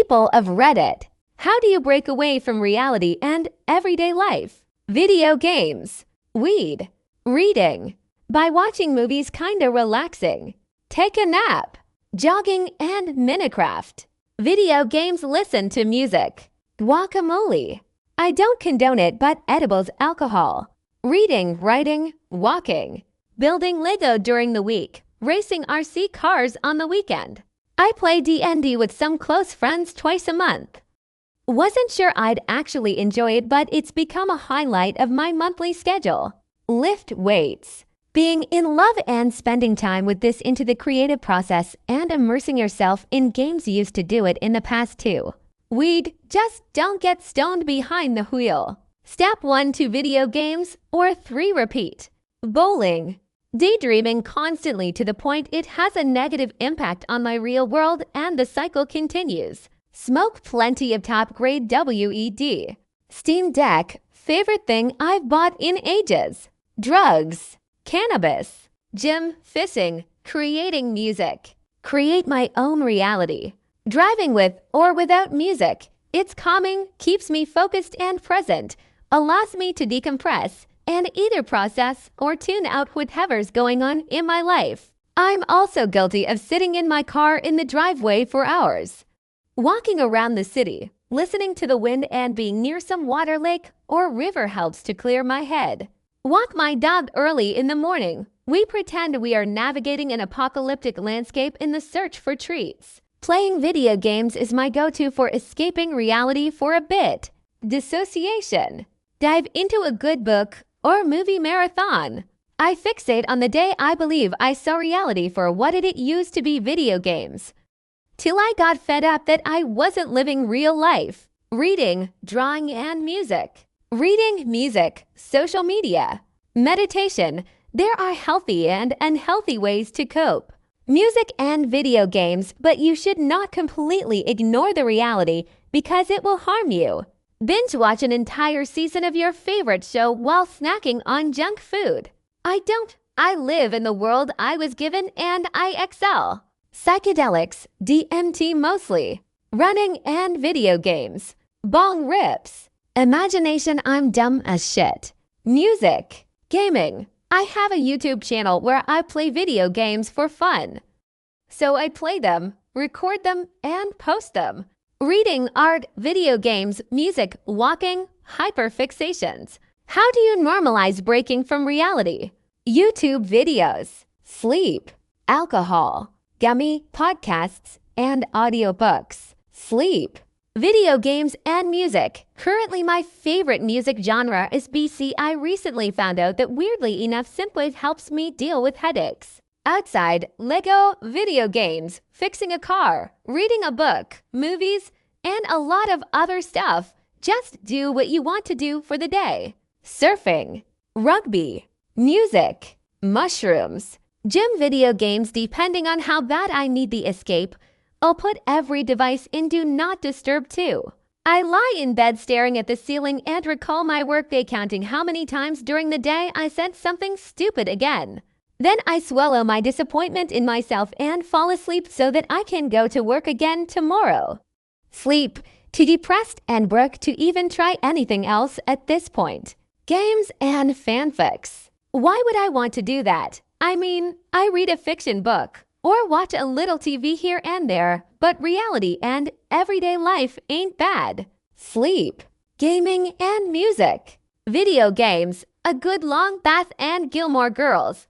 People of Reddit. How do you break away from reality and everyday life? Video games. Weed. Reading. By watching movies kinda relaxing. Take a nap. Jogging and Minecraft. Video games. Listen to music. Guacamole. I don't condone it, but edibles, alcohol. Reading, writing, walking. Building Lego during the week. Racing RC cars on the weekend. I play D&D with some close friends twice a month. Wasn't sure I'd actually enjoy it, but it's become a highlight of my monthly schedule. Lift weights. Being in love and spending time with this into the creative process and immersing yourself in games used to do it in the past too. Weed, just don't get stoned behind the wheel. Step 1 to video games, or 3 repeat. Bowling. Daydreaming constantly to the point it has a negative impact on my real world and the cycle continues. Smoke plenty of top-grade WED. Steam Deck. Favorite thing I've bought in ages. Drugs. Cannabis. Gym, fishing, creating music. Create my own reality. Driving with or without music. It's calming, keeps me focused and present, allows me to decompress, and either process or tune out whatever's going on in my life. I'm also guilty of sitting in my car in the driveway for hours. Walking around the city, listening to the wind and being near some water lake or river helps to clear my head. Walk my dog early in the morning. We pretend we are navigating an apocalyptic landscape in the search for treats. Playing video games is my go-to for escaping reality for a bit. Dissociation. Dive into a good book or movie marathon. I fixate on the day I believe I saw reality for what it used to be, video games. Till I got fed up that I wasn't living real life. Reading, drawing, and music. Reading, music, social media. Meditation. There are healthy and unhealthy ways to cope. Music and video games, but you should not completely ignore the reality because it will harm you. Binge watch an entire season of your favorite show while snacking on junk food. I live in the world I was given and I excel. Psychedelics, DMT mostly. Running and video games. Bong rips. Imagination, I'm dumb as shit. Music. Gaming. I have a YouTube channel where I play video games for fun. So I play them, record them, and post them. Reading, art, video games, music, walking, hyperfixations. How do you normalize breaking from reality? YouTube videos, sleep, alcohol, gummy, podcasts, and audiobooks. Sleep, video games, and music. Currently, my favorite music genre is BC. I recently found out that weirdly enough, synthwave helps me deal with headaches. Outside, Lego, video games, fixing a car, reading a book, movies, and a lot of other stuff. Just do what you want to do for the day. Surfing, rugby, music, mushrooms, gym, video games. Depending on how bad I need the escape, I'll put every device in do not disturb too. I lie in bed staring at the ceiling and recall my workday, counting how many times during the day I said something stupid again. Then I swallow my disappointment in myself and fall asleep so that I can go to work again tomorrow. Sleep, too depressed and broke to even try anything else at this point. Games and fanfics. Why would I want to do that? I mean, I read a fiction book or watch a little TV here and there, but reality and everyday life ain't bad. Sleep, gaming and music. Video games, a good long bath and Gilmore Girls.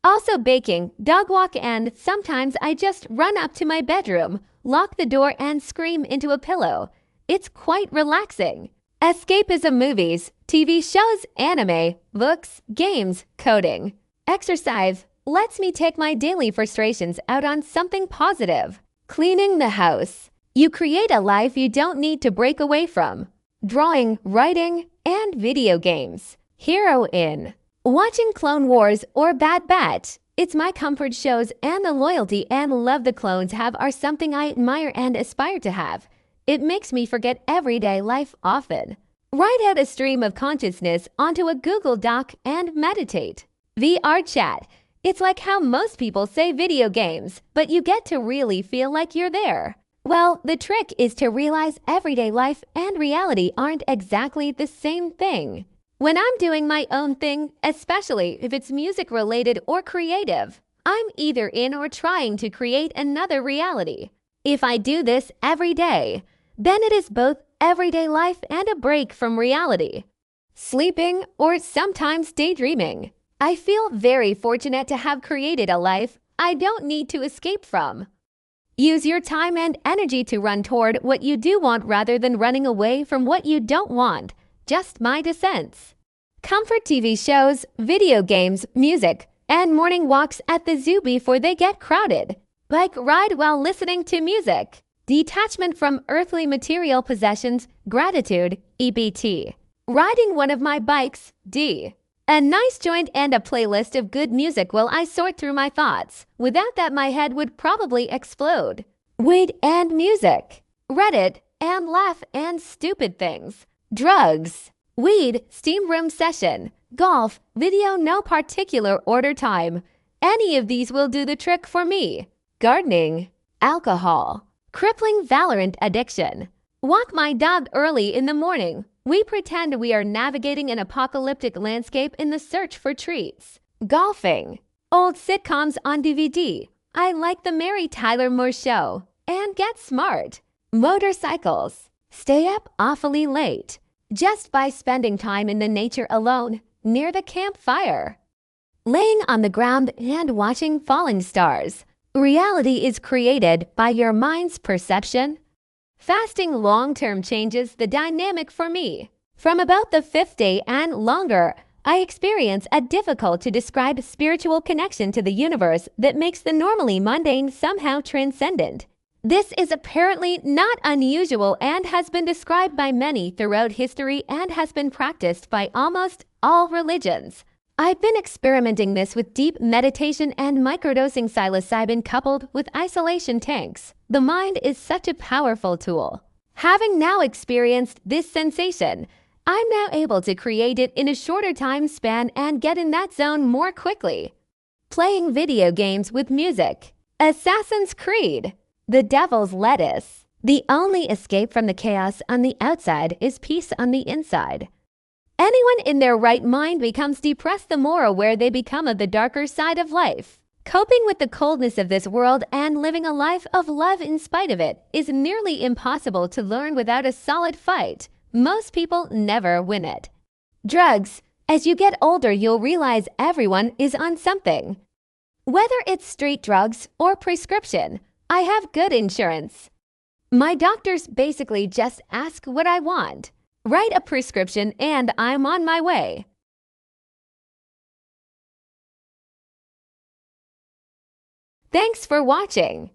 Also baking, dog walk, and sometimes I just run up to my bedroom, lock the door, and scream into a pillow. It's quite relaxing. Escapism, movies, TV shows, anime, books, games, coding. Exercise lets me take my daily frustrations out on something positive. Cleaning the house. You create a life you don't need to break away from. Drawing, writing, and video games. Hero in. Watching Clone Wars or Bad Batch. It's my comfort shows, and the loyalty and love the clones have are something I admire and aspire to have. It makes me forget everyday life often. Write out a stream of consciousness onto a Google Doc and meditate. VR chat. It's like how most people say video games, but you get to really feel like you're there. Well, the trick is to realize everyday life and reality aren't exactly the same thing. When I'm doing my own thing, especially if it's music related or creative, I'm either in or trying to create another reality. If I do this every day, then it is both everyday life and a break from reality. Sleeping or sometimes daydreaming. I feel very fortunate to have created a life I don't need to escape from. Use your time and energy to run toward what you do want rather than running away from what you don't want. Just my 2 cents. Comfort TV shows, video games, music, and morning walks at the zoo before they get crowded. Bike ride while listening to music. Detachment from earthly material possessions, gratitude, EBT. Riding one of my bikes, D. A nice joint and a playlist of good music while I sort through my thoughts. Without that, my head would probably explode. Weed and music. Reddit and laugh and stupid things. Drugs. Weed, steam room session. Golf, video no particular order time. Any of these will do the trick for me. Gardening. Alcohol. Crippling Valorant addiction. Walk my dog early in the morning. We pretend we are navigating an apocalyptic landscape in the search for treats. Golfing. Old sitcoms on DVD. I like The Mary Tyler Moore Show. And Get Smart. Motorcycles. Stay up awfully late. Just by spending time in the nature alone, near the campfire. Laying on the ground and watching fallen stars. Reality is created by your mind's perception. Fasting long-term changes the dynamic for me. From about the 5th day and longer, I experience a difficult-to-describe spiritual connection to the universe that makes the normally mundane somehow transcendent. This is apparently not unusual and has been described by many throughout history and has been practiced by almost all religions. I've been experimenting this with deep meditation and microdosing psilocybin coupled with isolation tanks. The mind is such a powerful tool. Having now experienced this sensation, I'm now able to create it in a shorter time span and get in that zone more quickly. Playing video games with music. Assassin's Creed. The Devil's Lettuce. The only escape from the chaos on the outside is peace on the inside. Anyone in their right mind becomes depressed the more aware they become of the darker side of life. Coping with the coldness of this world and living a life of love in spite of it is nearly impossible to learn without a solid fight. Most people never win it. Drugs. As you get older, you'll realize everyone is on something. Whether it's street drugs or prescription, I have good insurance. My doctors basically just ask what I want. Write a prescription and I'm on my way. Thanks for watching.